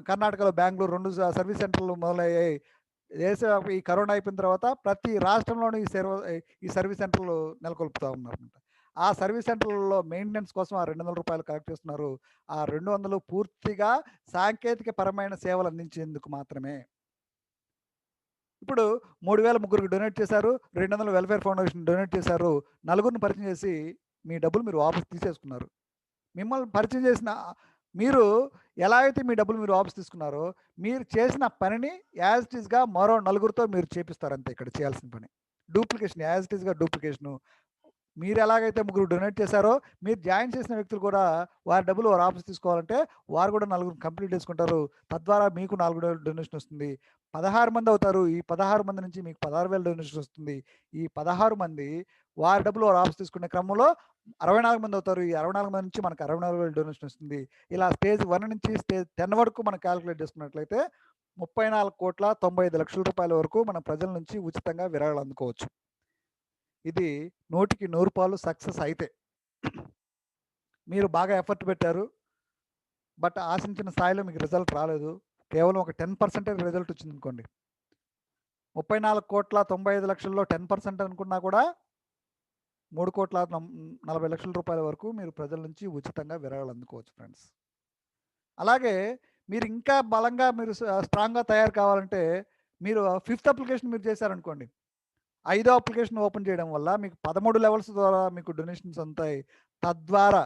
కర్ణాటకలో బెంగుళూరు 2 సర్వీస్ సెంటర్లు మొదలయ్యాయి. ఈ కరోనా అయిపోయిన తర్వాత ప్రతి రాష్ట్రంలోనూ ఈ సర్వీస్ సెంటర్లు నెలకొల్పుతా ఉన్నారన్నమాట. ఆ సర్వీస్ సెంటర్లలో మెయింటెనెన్స్ కోసం ఆ రూ. 200 కలెక్ట్ చేస్తున్నారు. ఆ 200 పూర్తిగా సాంకేతిక పరమైన సేవలు అందించేందుకు మాత్రమే. ఇప్పుడు 3000 ముగ్గురికి డొనేట్ చేశారు. 200 వెల్ఫేర్ ఫౌండేషన్ డొనేట్ చేశారు. నలుగురిని పరిచయం చేసి మీ డబ్బులు మీరు వాపసు తీసేసుకున్నారు. మిమ్మల్ని పరిచయం చేసిన మీరు ఎలా అయితే మీ డబ్బులు మీరు వాపసు తీసుకున్నారో, మీరు చేసిన పనిని యాజ్ ఇట్ ఈస్‌గా మరో నలుగురితో మీరు చేపిస్తారు అంతే ఇక్కడ చేయాల్సిన పని. డూప్లికేషన్ యాజ్ ఇట్ ఈస్‌గా డూప్లికేషను. మీరు ఎలాగైతే ముగ్గురు డొనేట్ చేశారో, మీరు జాయిన్ చేసిన వ్యక్తులు కూడా వారి డబ్బులు వారు వాపసు తీసుకోవాలంటే, వారు కూడా నలుగురిని కంప్లీట్ చేసుకుంటారు. తద్వారా మీకు 4,000 డొనేషన్ వస్తుంది. 16 మంది అవుతారు. ఈ 16 మంది నుంచి మీకు 16,000 డొనేషన్ వస్తుంది. ఈ 16 మంది వారి డబ్బులు వారు వాపసు తీసుకునే క్రమంలో 64 మంది అవుతారు. ఈ 64 మంది నుంచి మనకు 64,000 డొనేషన్ వస్తుంది. ఇలా స్టేజ్ 1 నుంచి స్టేజ్ 10 వరకు మనం కాలిక్యులేట్ చేసుకున్నట్లయితే రూ. 34,95,00,000 వరకు మన ప్రజల నుంచి ఉచితంగా విరాళాలు అందుకోవచ్చు. ఇది 100కి 100 సక్సెస్ అయితే. మీరు బాగా ఎఫర్ట్ పెట్టారు. బట్ ఆశించిన స్థాయిలో మీకు రిజల్ట్ రాలేదు. కేవలం ఒక 10% రిజల్ట్ వచ్చిందనుకోండి. 34,95,00,000లో 10% అనుకున్నా కూడా రూ. 3,40,00,000 వరకు మీరు ప్రజల నుంచి ఉచితంగా విరాళాలు అందుకోవచ్చు ఫ్రెండ్స్. అలాగే మీరు ఇంకా బలంగా మీరు స్ట్రాంగ్‌గా తయారు కావాలంటే మీరు ఫిఫ్త్ అప్లికేషన్ మీరు చేశారనుకోండి. ఐదో అప్లికేషన్ ఓపెన్ చేయడం వల్ల మీకు 13 లెవెల్స్ ద్వారా మీకు డొనేషన్స్ అందుతాయి. తద్వారా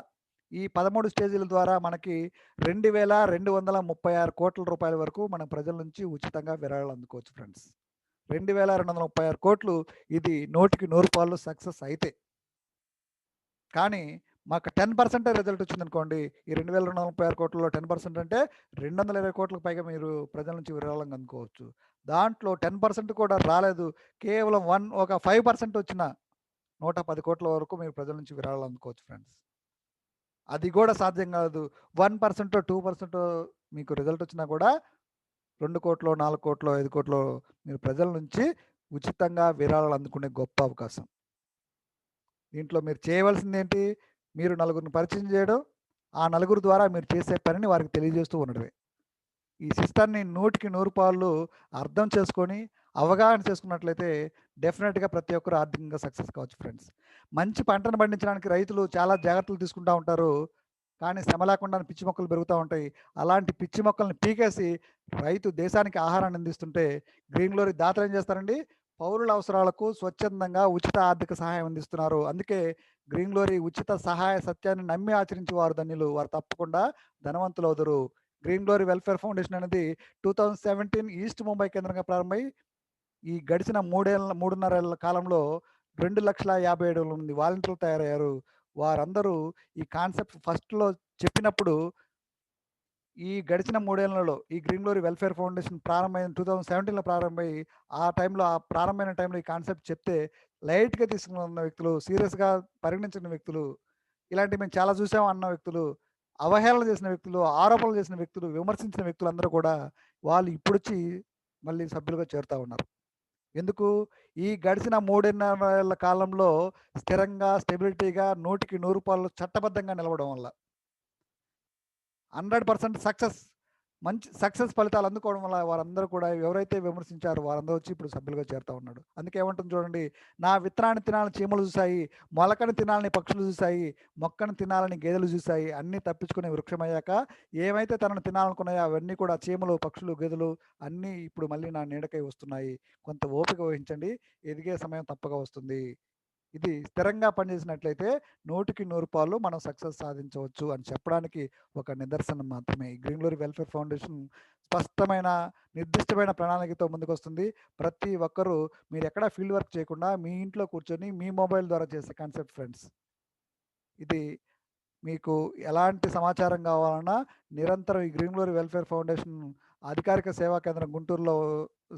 ఈ 13 స్టేజీల ద్వారా మనకి రూ. 2,236,00,00,000 వరకు మన ప్రజల నుంచి ఉచితంగా విరాళాలు అందుకోవచ్చు ఫ్రెండ్స్. 2,236,00,00,000 ఇది 100కి 100 సక్సెస్ అయితే. కానీ మాకు 10% రిజల్ట్ వచ్చిందనుకోండి. ఈ 2,236,00,00,000లో 10% అంటే 220,00,00,000 పైగా మీరు ప్రజల నుంచి విరాళంగా అందుకోవచ్చు. దాంట్లో 10% కూడా రాలేదు. కేవలం ఒక 5% వచ్చిన 110,00,00,000 వరకు మీరు ప్రజల నుంచి విరాళాలు అందుకోవచ్చు ఫ్రెండ్స్. అది కూడా సాధ్యం కాదు. 1%, 2% మీకు రిజల్ట్ వచ్చినా కూడా 2,00,00,000, 4,00,00,000, 5,00,00,000 మీరు ప్రజల నుంచి ఉచితంగా విరాళాలు అందుకునే గొప్ప అవకాశం. దీంట్లో మీరు చేయవలసిందేంటి? మీరు నలుగురిని పరిచయం చేయడం, ఆ నలుగురు ద్వారా మీరు చేసే పనిని వారికి తెలియజేస్తూ ఉండడమే. ఈ సిస్టమ్‌ని 100కి 100 అర్థం చేసుకొని, అవగాహన చేసుకున్నట్లయితే డెఫినిట్‌గా ప్రతి ఒక్కరు ఆర్థికంగా సక్సెస్ కావచ్చు ఫ్రెండ్స్. మంచి పంటను పండించడానికి రైతులు చాలా జాగ్రత్తలు తీసుకుంటా ఉంటారు. కానీ శ్రమ లేకుండానే పిచ్చి మొక్కలు పెరుగుతా ఉంటాయి. అలాంటి పిచ్చి మొక్కల్ని పీకేసి రైతు దేశానికి ఆహారాన్ని అందిస్తుంటే గ్రీన్ గ్లోరీ దాతలు ఏం చేస్తారండి? పౌరుల అవసరాలకు స్వచ్ఛందంగా ఉచిత ఆర్థిక సహాయం అందిస్తున్నారు. అందుకే గ్రీన్ గ్లోరీ ఉచిత సహాయ సత్యాన్ని నమ్మి ఆచరించే వారు ధన్యులు. వారు తప్పకుండా ధనవంతులవుదురు. గ్రీన్ గ్లోరీ వెల్ఫేర్ ఫౌండేషన్ అనేది 2017 ఈస్ట్ ముంబై కేంద్రంగా ప్రారంభమై ఈ గడిచిన 3.5 ఏళ్ల కాలంలో 2,57,000 మంది వాలంటీర్లు తయారయ్యారు. వారందరూ ఈ కాన్సెప్ట్ ఫస్ట్‌లో చెప్పినప్పుడు ఈ గడిచిన 3 ఏళ్లలో ఈ గ్రీన్ గ్లోరీ వెల్ఫేర్ ఫౌండేషన్ ప్రారంభమైన 2017లో ప్రారంభమై ఆ ప్రారంభమైన టైంలో ఈ కాన్సెప్ట్ చెప్తే లైట్‌గా తీసుకున్న వ్యక్తులు, సీరియస్‌గా పరిగణించిన వ్యక్తులు, ఇలాంటివి మేము చాలా చూసాం అన్న వ్యక్తులు, అవహేళన చేసిన వ్యక్తులు, ఆరోపణలు చేసిన వ్యక్తులు, విమర్శించిన వ్యక్తులందరూ కూడా వాళ్ళు ఇప్పుడొచ్చి మళ్ళీ సభ్యులుగా చేరుతా ఉన్నారు. ఎందుకు? ఈ గడిచిన 3.5 ఏళ్ల కాలంలో స్థిరంగా, స్టెబిలిటీగా 100కి 100 చట్టబద్ధంగా నిలవడం వల్ల. 100% సక్సెస్. మంచి సక్సెస్ ఫలితాలు అందుకోవడం వల్ల వారందరూ కూడా ఎవరైతే విమర్శించారో వారందరూ వచ్చి ఇప్పుడు సభ్యులుగా చేరుతా ఉన్నాడు. అందుకే ఏమంటుంది చూడండి, నా విత్తనాన్ని తినాలని చీమలు చూశాయి, మొలకని తినాలని పక్షులు చూశాయి, మొక్కను తినాలని గేదెలు చూశాయి. అన్నీ తప్పించుకునే వృక్షమయ్యాక ఏమైతే తనను తినాలనుకున్నాయో అవన్నీ కూడా చీమలు, పక్షులు, గేదెలు అన్నీ ఇప్పుడు మళ్ళీ నా నీడకై వస్తున్నాయి. కొంత ఓపిక వహించండి. ఎదిగే సమయం తప్పక వస్తుంది. ఇది స్థిరంగా పనిచేసినట్లయితే 100% మనం సక్సెస్ సాధించవచ్చు అని చెప్పడానికి ఒక నిదర్శనం మాత్రమే. ఈ గ్రీన్ గ్లోరీ వెల్ఫేర్ ఫౌండేషన్ స్పష్టమైన, నిర్దిష్టమైన ప్రణాళికతో ముందుకొస్తుంది. ప్రతి ఒక్కరూ మీరు ఎక్కడా ఫీల్డ్ వర్క్ చేయకుండా మీ ఇంట్లో కూర్చొని మీ మొబైల్ ద్వారా చేసే కాన్సెప్ట్ ఫ్రెండ్స్. ఇది మీకు ఎలాంటి సమాచారం కావాలన్నా నిరంతరం ఈ గ్రీన్ గ్లోరీ వెల్ఫేర్ ఫౌండేషన్ అధికారిక సేవా కేంద్రం గుంటూరులో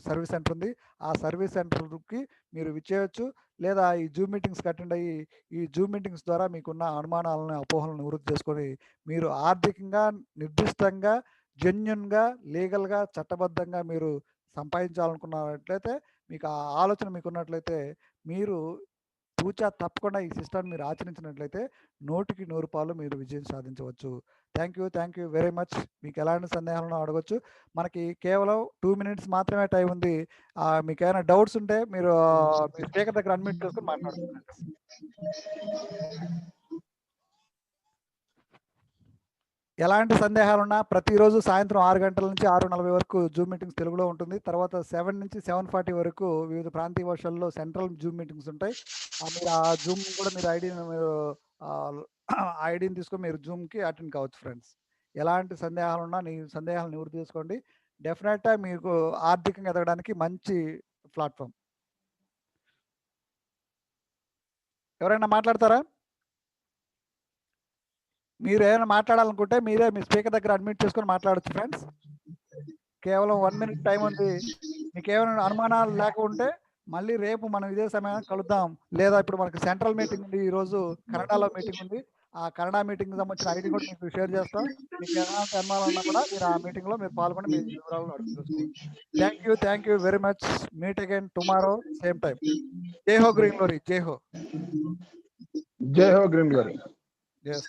సర్వీస్ సెంటర్ ఉంది. ఆ సర్వీస్ సెంటర్కి మీరు విచ్చేయచ్చు. లేదా ఈ జూమ్ మీటింగ్స్కి అటెండ్ అయ్యి ఈ జూమ్ మీటింగ్స్ ద్వారా మీకున్న అనుమానాలను, అపోహలను నివృత్తి చేసుకొని మీరు ఆర్థికంగా, నిర్దిష్టంగా, జెన్యున్గా, లీగల్గా, చట్టబద్ధంగా మీరు సంపాదించాలనుకున్నట్లయితే, మీకు ఆ ఆలోచన మీకున్నట్లయితే, మీరు తూచా తప్పకుండా ఈ సిస్టమ్ని మీరు ఆచరించినట్లయితే 100% మీరు విజయం సాధించవచ్చు. Thank you very much. మీకు ఎలాంటి సందేహాలను అడగొచ్చు. మనకి కేవలం 2 మినిట్స్ మాత్రమే టైం ఉంది. మీకు ఏమైనా డౌట్స్ ఉంటే మీరు మీ స్పీకర్ దగ్గర అన్మ్యూట్ చేసుకొని మాట్లాడుతున్నారు. ఎలాంటి సందేహాలున్నా ప్రతిరోజు సాయంత్రం 6 గంటల నుంచి 6:40 వరకు జూమ్ మీటింగ్స్ తెలుగులో ఉంటుంది. తర్వాత 7 నుంచి 7:40 వరకు వివిధ ప్రాంతీయ భాషల్లో సెంట్రల్ జూమ్ మీటింగ్స్ ఉంటాయి. మీరు ఆ జూమ్ కూడా మీరు ఐడీని తీసుకొని మీరు జూమ్కి అటెండ్ కావచ్చు ఫ్రెండ్స్. ఎలాంటి సందేహాలున్నా సందేహాలు నివృత్తి చేసుకోండి. డెఫినెట్గా మీకు ఆర్థికంగా ఎదగడానికి మంచి ప్లాట్ఫామ్. ఎవరైనా మాట్లాడతారా? మీరు ఏమైనా మాట్లాడాలనుకుంటే మీరే మీ స్పీకర్ దగ్గర అడ్మిట్ చేసుకొని మాట్లాడచ్చు ఫ్రెండ్స్. కేవలం 1 మినిట్ టైం ఉంది. మీకు ఏమైనా అనుమానాలు లేకుంటే మళ్ళీ రేపు మనం ఇదే సమయానికి కలుద్దాం. లేదా ఇప్పుడు మనకి సెంట్రల్ మీటింగ్ ఉంది. ఈరోజు కన్నడలో మీటింగ్ ఉంది. ఆ కన్నడ మీటింగ్కి సంబంధించిన ఐడి కూడా మీకు షేర్ చేస్తాం. మీకు ఎలాంటి అనుమానాలు ఉన్నా కూడా మీరు ఆ మీటింగ్లో మీరు పాల్గొని మీ వివరాలను అడుగు తెలుసుకోవచ్చు. Thank you very much. Meet again tomorrow same time. జై హో గ్రీన్ గ్లోరీ. జై హో. జై హో గ్రీన్ గ్లోరీ. Yes.